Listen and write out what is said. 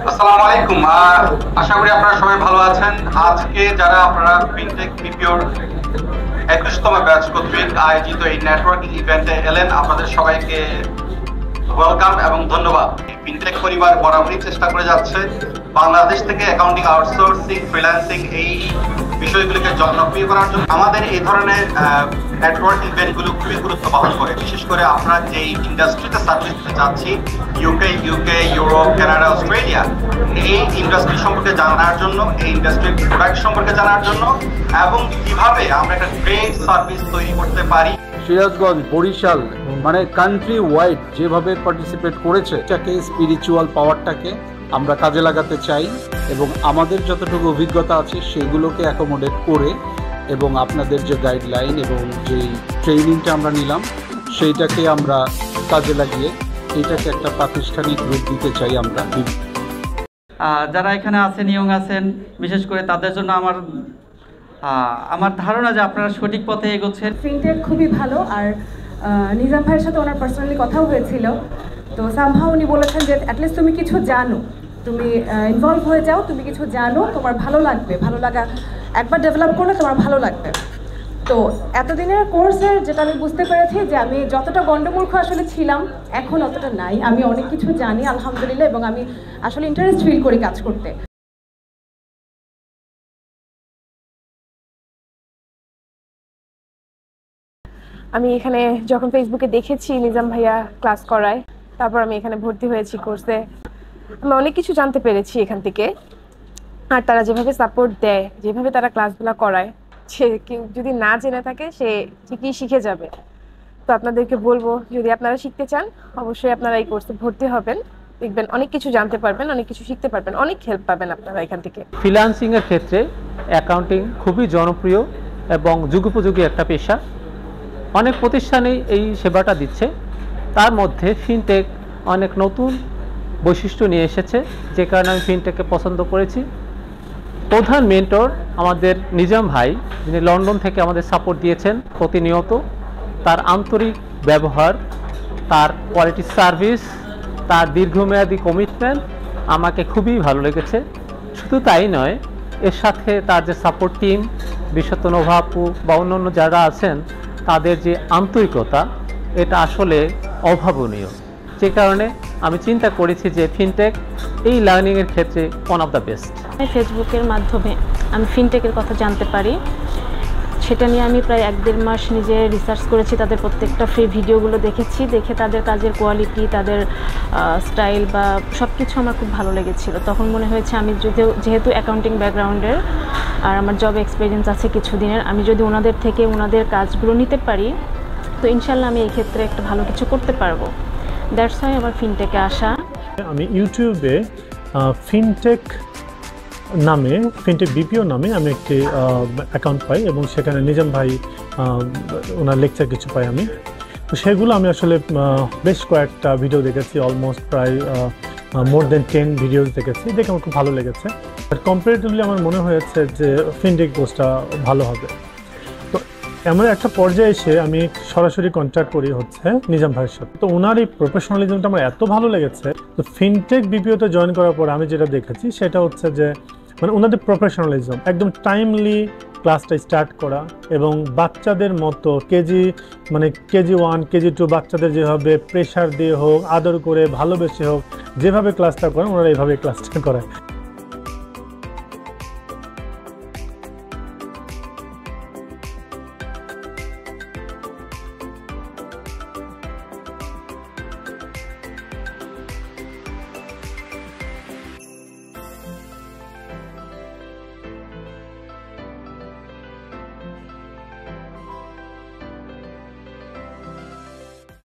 আসসালামু আলাইকুম। আশা করি আপনারা সবাই ভালো আছেন। আজকে যারা আপনারা ফিনটেক বিপিওর 21তম ব্যাচ কর্তৃক আয়োজিত এই নেটওয়ার্কিং ইভেন্টে এলেন, আপনাদের সবাইকে ওয়েলকাম এবং ধন্যবাদ। ফিনটেক পরিবার বরাবরই চেষ্টা করে যাচ্ছে বাংলাদেশ থেকে অ্যাকাউন্টিং আউটসোর্সিং, ফ্রিল্যান্সিং এই বিষয়গুলিকে জনপ্রিয় করার জন্য। আমাদের এই ধরনের নেটওয়ার্ক ইভেন্টগুলো খুবই গুরুত্ব বহন করে, বিশেষ করে আপনারা যেই ইন্ডাস্ট্রিতে সার্ভিস দিতে যাচ্ছি, ইউকে, ইউরোপ, কানাডা, অস্ট্রেলিয়া, এই ইন্ডাস্ট্রি সম্পর্কে জানার জন্য, এই ইন্ডাস্ট্রির প্রোডাক্ট সম্পর্কে জানার জন্য এবং কিভাবে আমরা একটা গ্রেট সার্ভিস তৈরি করতে পারি। সিরাজগঞ্জ, বরিশাল মানে কান্ট্রি ওয়াইড যেভাবে পার্টিসিপেট করেছে, এটাকে স্পিরিচুয়াল পাওয়ারটাকে আমরা কাজে লাগাতে চাই এবং আমাদের যতটুকু অভিজ্ঞতা আছে সেগুলোকে অ্যাকোমোডেট করে এবং আপনাদের যে গাইডলাইন এবং যেই ট্রেনিংটা আমরা নিলাম সেইটাকে আমরা কাজে লাগিয়ে এটাকে একটা প্রাতিষ্ঠানিক রূপ দিতে চাই আমরা। যারা এখানে আছেন, ইয়ং আছেন, বিশেষ করে তাদের জন্য আমার ধারণা যে আপনারা সঠিক পথে এগোচ্ছেন। ফিনটেক খুবই ভালো, আর নিজাম ভাইয়ের সাথে ওনার পার্সোনালি কথাও হয়েছিল, তো সামহাও উনি বলেছেন যে অ্যাটলিস্ট তুমি কিছু জানো, তুমি ইনভলভ হয়ে যাও, তুমি কিছু জানো, তোমার ভালো লাগবে, ভালো লাগা একবার ডেভেলপ করলে তোমার ভালো লাগবে। তো এতদিনের কোর্সের যেটা আমি বুঝতে পেরেছি যে আমি যতটা গণ্ডমূর্খ আসলে ছিলাম এখন অতটা নাই, আমি অনেক কিছু জানি আলহামদুলিল্লাহ, এবং আমি আসলে ইন্টারেস্ট ফিল করি কাজ করতে। আমি এখানে যখন ফেসবুকে দেখেছি নিজাম ভাইয়া ক্লাস করায়, তারপর আমি এখানে ভর্তি হয়েছি কোর্সে। আমি অনেক কিছু জানতে পেরেছি এখান থেকে, আর তারা যেভাবে সাপোর্ট দেয়, যেভাবে তারা ক্লাসগুলো করায়, সে কেউ যদি না জেনে থাকে সে ঠিকই শিখে যাবে। তো আপনাদেরকে বলবো, যদি আপনারা শিখতে চান অবশ্যই আপনারা এই কোর্সে ভর্তি হবেন, দেখবেন অনেক কিছু জানতে পারবেন, অনেক কিছু শিখতে পারবেন, অনেক হেল্প পাবেন আপনারা এখান থেকে। ফ্রিল্যান্সিংয়ের ক্ষেত্রে অ্যাকাউন্টিং খুবই জনপ্রিয় এবং যুগোপযোগী একটা পেশা। অনেক প্রতিষ্ঠানেই এই সেবাটা দিচ্ছে, তার মধ্যে ফিনটেক অনেক নতুন বৈশিষ্ট্য নিয়ে এসেছে, যে কারণে আমি ফিনটেককে পছন্দ করেছি। প্রধান মেন্টর আমাদের নিজাম ভাই, যিনি লন্ডন থেকে আমাদের সাপোর্ট দিয়েছেন প্রতিনিয়ত। তার আন্তরিক ব্যবহার, তার কোয়ালিটি সার্ভিস, তার দীর্ঘমেয়াদী কমিটমেন্ট আমাকে খুবই ভালো লেগেছে। শুধু তাই নয়, এর সাথে তার যে সাপোর্ট টিম, বিশেষত নোভা আপু বা অন্যান্য যারা আছেন, তাদের যে আন্তরিকতা, এটা আসলে অভাবনীয়। যে কারণে আমি চিন্তা করেছি যে ফিনটেক এই লার্নিংয়ের ক্ষেত্রে ওয়ান অফ দ্য বেস্ট। ফেসবুকের মাধ্যমে আমি ফিনটেকের কথা জানতে পারি, সেটা নিয়ে আমি প্রায় 1-1.5 মাস নিজে রিসার্চ করেছি। তাদের প্রত্যেকটা ফ্রি ভিডিওগুলো দেখেছি, দেখে তাদের কাজের কোয়ালিটি, তাদের স্টাইল বা সব কিছু আমার খুব ভালো লেগেছিল। তখন মনে হয়েছে আমি যেহেতু অ্যাকাউন্টিং ব্যাকগ্রাউন্ডের আর আমার জব এক্সপিরিয়েন্স আছে কিছুদিনের, আমি যদি ওনাদের থেকে ওনাদের কাজগুলো নিতে পারি তো ইনশাল্লাহ আমি এই ক্ষেত্রে একটা ভালো কিছু করতে পারবো। দ্যাটস ওয়াই আমার ফিনটেকে আসা। আমি ইউটিউবে ফিনটেক নামে, ফিনটেক বিপিও নামে আমি একটি অ্যাকাউন্ট পাই এবং সেখানে নিজাম ভাই ওনার লেকচার কিছু পাই আমি। তো সেগুলো আমি আসলে বেশ কয়েকটা ভিডিও দেখেছি, অলমোস্ট প্রায় মোর দেন 10 ভিডিওস দেখেছি, দেখে আমার খুব ভালো লেগেছে। আর কম্পারেটিভলি আমার মনে হয়েছে যে ফিনটেক কোর্সটা ভালো হবে। তো এমন একটা পর্যায়ে এসে আমি সরাসরি কন্ট্যাক্ট করি হচ্ছে নিজাম ভাইয়ের সাথে। তো ওনার এই প্রফেশনালিজমটা আমার এত ভালো লেগেছে। তো ফিনটেক বিপিওতে জয়েন করার পর আমি যেটা দেখেছি সেটা হচ্ছে যে মানে ওনাদের প্রফেশনালিজম, একদম টাইমলি ক্লাসটা স্টার্ট করা এবং বাচ্চাদের মতো কেজি 1, কেজি 2 বাচ্চাদের যেভাবে প্রেশার দিয়ে হোক, আদর করে, ভালোবেসে হোক, যেভাবে ক্লাসটা করেন ওনারা এইভাবে ক্লাসটা করায়।